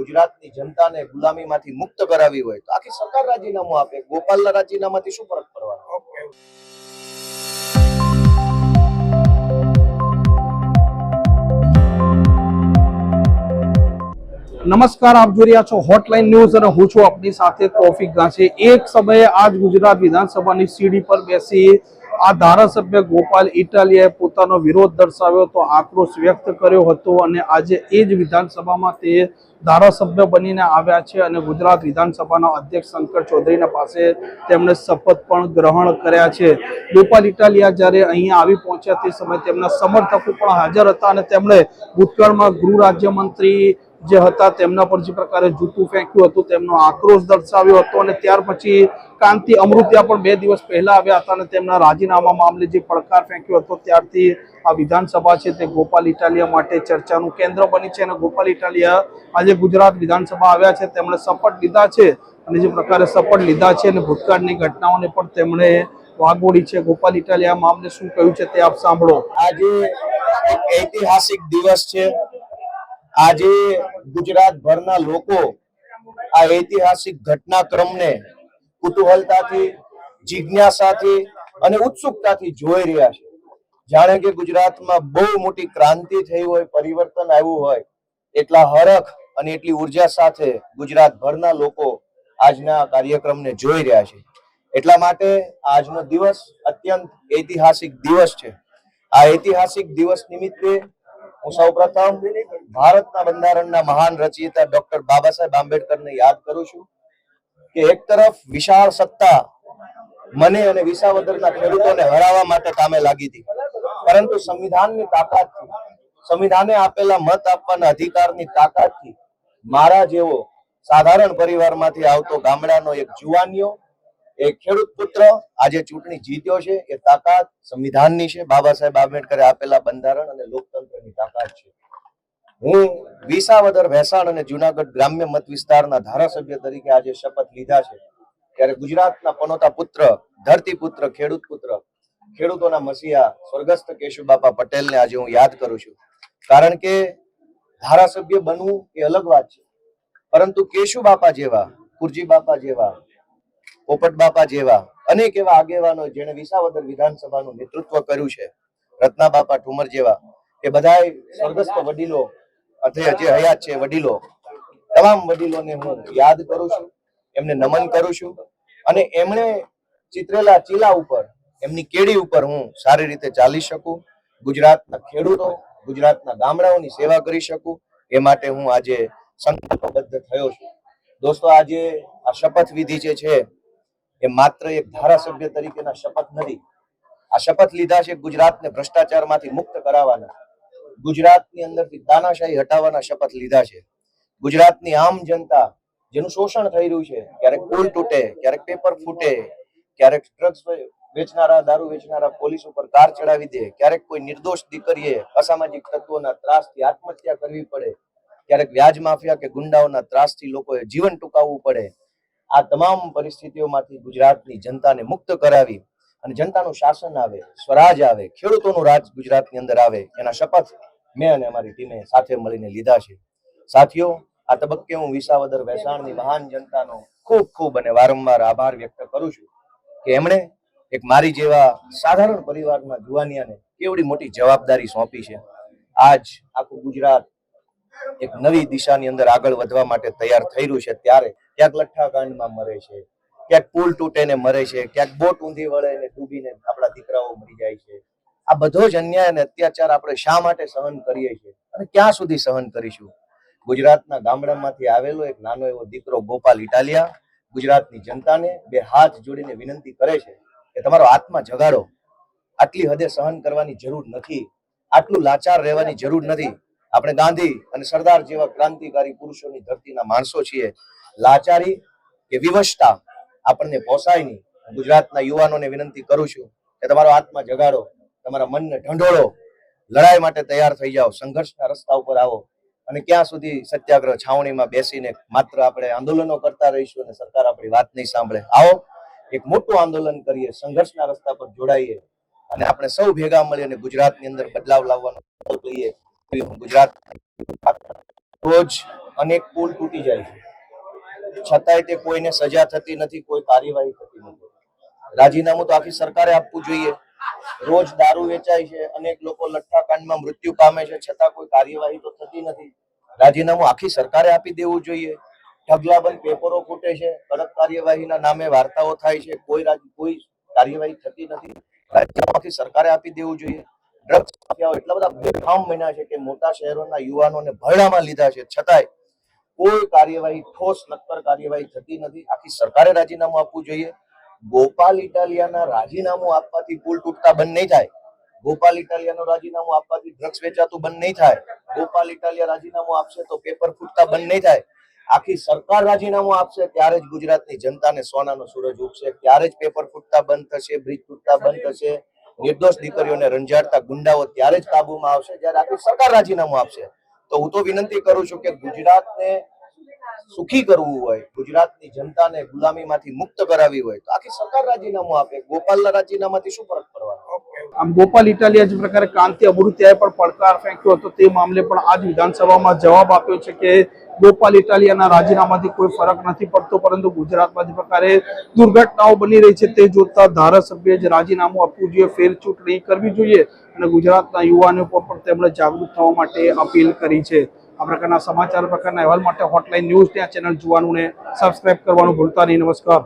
ગુજરાતની જનતાને ગુલામીમાંથી મુક્ત કરાવી હોય તો આખી સરકાર રાજીનામું આપે. ગોપાલના રાજીનામાથી શું ફરક પડવાનો? નમસ્કાર, આપ જોઈ રહ્યા છો હોટલાઇન ન્યૂઝ અને હું છું આપની સાથે તૌફિક ગાંચી. એક સમયે આજ ગુજરાત વિધાનસભાની સીડી પર બેસી આ ધારાસભ્ય ગોપાલ ઇટાલિયાએ પોતાનો વિરોધ દર્શાવ્યો હતો, આક્રોશ વ્યક્ત કર્યો હતો અને આજે એ જ વિધાનસભામાં તે ધારાસભ્ય બનીને આવ્યા છે અને ગુજરાત વિધાનસભાના અધ્યક્ષ શંકર ચૌધરીના પાસે તેમણે શપથ પણ ગ્રહણ કર્યા છે. ગોપાલ ઇટાલિયા જ્યારે અહીંયા આવી પહોંચ્યા તે સમયે તેમના સમર્થકો પણ હાજર હતા અને તેમણે ભૂતકાળમાં ગૃહ રાજ્યમંત્રી જે હતા તેમના પર જે પ્રકારે જૂતું ફેંક્યું હતું તેમનો આક્રોશ દર્શાવ્યો હતો અને ત્યાર પછી કાંતિ અમૃતિયા પણ 2 દિવસ પહેલા આવ્યા હતા અને તેમના રાજીનામા મામલે જે પડકાર ફેંક્યો હતો ત્યારથી આ વિધાનસભા છે તે ગોપાલ ઇટાલિયા માટે ચર્ચાનું કેન્દ્ર બની છે અને ગોપાલ ઇટાલિયા આજે ગુજરાત વિધાનસભા આવ્યા છે. તેમણે શપથ લીધા છે અને જે પ્રકારે શપથ લીધા છે અને ભૂતકાળની ઘટનાઓને પણ તેમણે વાગોળી છે. ગોપાલ ઇટાલિયા મામલે શું કહ્યું છે તે આપ સાંભળો. આજે એક ઐતિહાસિક દિવસ છે. આજે ગુજરાતભરના લોકો આ ઐતિહાસિક ઘટનાક્રમને કુતૂહલતાથી, જિજ્ઞાસાથી અને ઉત્સુકતાથી જોઈ રહ્યા છે. જાણે કે ગુજરાતમાં બહુ મોટી ક્રાંતિ થઈ હોય, પરિવર્તન આવ્યું હોય, એટલા હરખ અને એટલી ઉર્જા સાથે ગુજરાતભરના લોકો આજના કાર્યક્રમને જોઈ રહ્યા છે. એટલા માટે આજનો દિવસ અત્યંત ઐતિહાસિક દિવસ છે. આ ઐતિહાસિક દિવસ નિમિત્તે હું સૌપ્રથમ ભારતના બંધારણના મહાન રચયિતા ડોક્ટર બાબા સાહેબ આંબેડકરને યાદ કરું છું કે એક તરફ વિશાળ સત્તા મને અને વિસાવદરના ખેડૂતોને હરાવવા માટે કામે લાગી હતી, પરંતુ સંવિધાનની તાકાતથી, સંવિધાને આપેલા મત આપવાના અધિકારની તાકાતથી મારા જેવો સાધારણ પરિવારમાંથી આવતો ગામડાનો એક જુવાનિયો, એક ખેડૂત પુત્ર આજે ચૂંટણી જીત્યો છે. એ તાકાત સંવિધાનની છે, બાબા સાહેબ આંબેડકરે આપેલા બંધારણ અને લોકતંત્રની તાકાત છે. હું વિસાવદર, ભેસાણ અને જુનાગઢ ગ્રામ્ય મત વિસ્તારના ધારાસભ્ય તરીકે આજે શપથ લીધા છે ત્યારે ગુજરાતના પનોતા પુત્ર, ધરતી પુત્ર, ખેડૂત પુત્ર, ખેડૂતોના મસીહા સ્વર્ગસ્થ કેશુબાપા પટેલને આજે હું યાદ કરું છું. કારણ કે ધારાસભ્ય બનવું એ અલગ વાત છે, પરંતુ કેશુબાપા જેવા, કુરજી બાપા જેવા, પોપટ બાપા જેવા અનેક એવા આગેવાનો જેને વિસાવદર વિધાનસભાનું નેતૃત્વ કર્યું છે, રત્ના બાપા ઠુમર જેવા, એ બધા સ્વર્ગસ્થ વડીલો જે હયાત છે, વડીલો, તમામ વડીલોને હું યાદ કરું છું, એમને નમન કરું છું અને એમણે ચિત્રેલા ચીલા ઉપર, એમની કેડી ઉપર હું સારી રીતે ચાલી શકું, ગુજરાતના ખેડૂતો, ગુજરાતના ગામડાઓની સેવા કરી શકું, એ માટે હું આજે સંકલ્પબદ્ધ થયો છું. દોસ્તો, આજે આ શપથ વિધિ જે છે એ માત્ર એક ધારાસભ્ય તરીકેના શપથ નથી. આ શપથ લીધા છે ગુજરાતને ભ્રષ્ટાચારમાંથી મુક્ત કરાવવાના, ગુજરાતની અંદરથી તાનાશાહી હટાવવાના શપથ લીધા છે. ગુજરાતની આમ જનતા જેનું શોષણ થઈ રહ્યું છે, ક્યારેક પુલ તૂટે, ક્યારેક પેપર ફૂટે, ક્યારેક ડ્રગ્સ વેચનારા, દારૂ વેચનારા પોલીસ ઉપર કાર ચડાવી દે, ક્યારેક કોઈ નિર્દોષ દીકરીએ અસામાજિક તત્વોના ત્રાસથી આત્મહત્યા કરવી પડે, ક્યારેક વ્યાજ માફિયા કે ગુંડાઓના ત્રાસથી લોકોએ જીવન ટૂંકાવવું પડે. આ તમામ પરિસ્થિતિઓમાંથી ગુજરાતની જનતાને મુક્ત કરાવી અને જનતાનું શાસન આવે, સ્વરાજ આવે, ખેડૂતોનું રાજ ગુજરાતની અંદર આવે, એના શપથ મેં અને અમારી ટીમે સાથે મળીને લીધા છે. સાથીઓ, આ તબક્કે હું વિસાવદર ભેસાણની મહાન જનતાનો ખૂબ ખૂબ અને વારંવાર આભાર વ્યક્ત કરું છું કે એમણે એક મારી જેવા સાધારણ પરિવારના જુવાનિયાને કેવડી મોટી જવાબદારી સોંપી છે. આજ આખું ગુજરાત એક નવી દિશાની અંદર આગળ વધવા માટે તૈયાર થઈ રહ્યું છે ત્યારે ક્યાંક લઠ્ઠાકાંડમાં મરે છે, ક્યાંક પુલ તૂટે ને મરે છે, ક્યાંક બોટ ઊંધી વળે ને ડૂબીને આપણા દીકરાઓ મરી જાય છે. આ બધો જ અન્યાય અને અત્યાચાર આપણે શા માટે સહન કરીએ છીએ અને ક્યાં સુધી સહન કરીશું? ગુજરાતના ગામડામાંથી આવેલો એક નાનો એવો દીકરો ગોપાલ ઇટાલિયા ગુજરાતની જનતાને 2 હાથ જોડીને વિનંતી કરે છે કે તમારો આત્મા જગાડો. આટલી હદે સહન કરવાની જરૂર નથી, આટલું લાચાર રહેવાની જરૂર નથી. આપણે ગાંધી અને સરદાર જેવા ક્રાંતિકારી પુરુષોની ધરતીના માણસો છીએ. લાચારી કે વિવશતા આપણને પોસાય નહીં. ગુજરાતના યુવાનોને વિનંતી કરું છું કે તમારો આત્મા જગાડો, તમારા મનને ઢંઢોળો, લડાઈ માટે તૈયાર થઈ જાઓ, સંઘર્ષના રસ્તા ઉપર આવો. અને ક્યાં સુધી સત્યાગ્રહ છાવણીમાં બેસીને માત્ર આપણે આંદોલનો કરતા રહીશું અને સરકાર આપણી વાત નહીં સાંભળે? આવો એક મોટું આંદોલન કરીએ, સંઘર્ષના રસ્તા પર જોડાઈએ અને આપણે સૌ ભેગા મળીને ગુજરાતની અંદર બદલાવ લાવવાનો સંકલ્પ લઈએ. ગુજરાત રોજ અનેક પુલ તૂટી જાય છે, છતાંય તે કોઈને સજા થતી નથી, કોઈ કાર્યવાહી થતી નથી. રાજીનામું તો આખી સરકારે આપવું જોઈએ. રોજ દારૂ વેચાય છે, અનેક લોકો લઠ્ઠાકાંડમાં મૃત્યુ પામે છે, છતાં કોઈ કાર્યવાહી તો થતી નથી. રાજીનામું આખી સરકારે આપી દેવું જોઈએ. ઢગલાબંધ પેપરો ફૂટે છે, કડક કાર્યવાહીના નામે વાર્તાઓ થાય છે, કોઈ કાર્યવાહી થતી નથી. રાજીનામું આખી સરકારે આપી દેવું જોઈએ. ડ્રગ્સ માફિયાઓ એટલા બધા બેફામ બન્યા છે કે મોટા શહેરોના યુવાનોને ભરડામાં લીધા છે, છતાંય કોઈ કાર્યવાહી, ઠોસ નક્કર કાર્યવાહી થતી નથી. આખી સરકારે રાજીનામું આપવું જોઈએ. ગોપાલ ઇટાલિયાના રાજીનામું આપવાથી પુલ તૂટતા બંધ નહીં થાય. ગોપાલ ઇટાલિયાનું રાજીનામું આપવાથી ડ્રગ્સ વેચાતું બંધ નહીં થાય. ગોપાલ ઇટાલિયા રાજીનામું આપશે તો પેપર ફૂટતા બંધ નહીં થાય. આખી સરકાર રાજીનામું આપશે ત્યારે જ ગુજરાતની જનતાને સોનાનો સૂરજ ઉગશે, ત્યારે જ પેપર ફૂટતા બંધ થશે, બ્રિજ તૂટતા બંધ થશે, નિર્દોષ દીકરીઓને રંજાડતા ગુંડાઓ ત્યારે જ કાબુમાં આવશે જ્યારે આખી સરકાર રાજીનામું આપશે. તો હું તો વિનંતી કરું છું કે ગુજરાતને સુખી કરવું હોય, ગુજરાતની જનતાને ગુલામીમાંથી મુક્ત કરાવી હોય તો આખી સરકાર રાજીનામું આપે. ગોપાલના રાજીનામાથી શું ફરક પડવાનો? આમ ગોપાલ ઇટાલિયા જે પ્રકારે કાંતિ અમૃતિયાએ પણ પડકાર ફેંક્યો હતો તે મામલે પણ આજ વિધાનસભામાં જવાબ આપ્યો છે કે ગોપાલ ઇટાલિયાના રાજીનામાથી કોઈ ફરક નથી પડતો, પરંતુ ગુજરાતમાં જે પ્રકારે દુર્ઘટનાઓ બની રહી છે તે જોતા ધારાસભ્ય જે રાજીનામું આપવું જોઈએ, ફેર ચૂંટણી કરવી જોઈએ અને ગુજરાતના યુવાનો પર પણ તેમણે જાગૃત થવા માટે અપીલ કરી છે. આ પ્રકારના સમાચાર, પ્રકારના અહેવાલ માટે હોટલાઇન ન્યૂઝ ત્યાં ચેનલ જોવાનું ને સબસ્ક્રાઇબ કરવાનું ભૂલતા નહીં. નમસ્કાર.